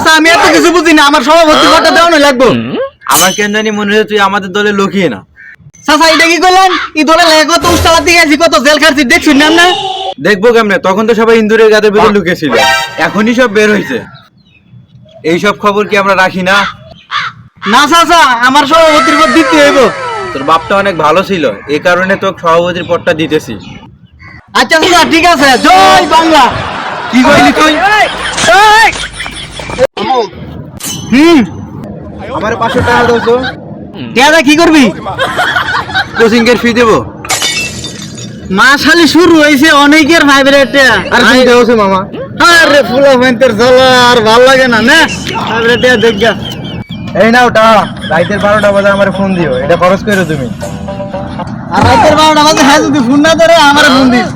চাচা আমি এত কিছু বুঝি না, আমার সভাপতি ভোটটা দেওয়া লাগবো। আমার কেন জানি মনে হয় তুই আমাদের দলে লুকিয়ে না। চাচা এটা কি করলেন? এই দলে লাগে কত উস্তালা দিয়ে গেছি, কত জেল খাচ্ছি, দেখছি না না? দেখবো কেমনে, তখন তো সবাই ইন্দুরের গাদের ভিতরে লুকিয়েছিল, এখনই সব বের হয়েছে। এইসব খবর কি আমরা রাখি না? না চাচা, আমার সভাপতির পদ দিতে হইব। তোর বাপটা অনেক ভালো ছিল, এই কারণে তোকে সভাপতির পদটা দিতেছি। আচ্ছা চাচা ঠিক আছে, জয় বাংলা। কি কইলি তুই? আমার 500 টাকা দাও তো। দাদা কি করবি? কোচিং এর ফি দেবো। মাসালি শুরু হয়েছে অনেকের ফাইভরেট। আর কি দেওছে মামা? আরে ফুলা ফেন্টের জ্বালা আর ভাল লাগে না না, ফাইভরেট দেখা। এই নাও টাকা, রাইতের 12টা বাজে আমার ফোন দিও, এটা খরচ করো তুমি। আর রাতের 12টা বাজে হ্যাঁ যদি ফোন না ধরে আমার ফোন দিস।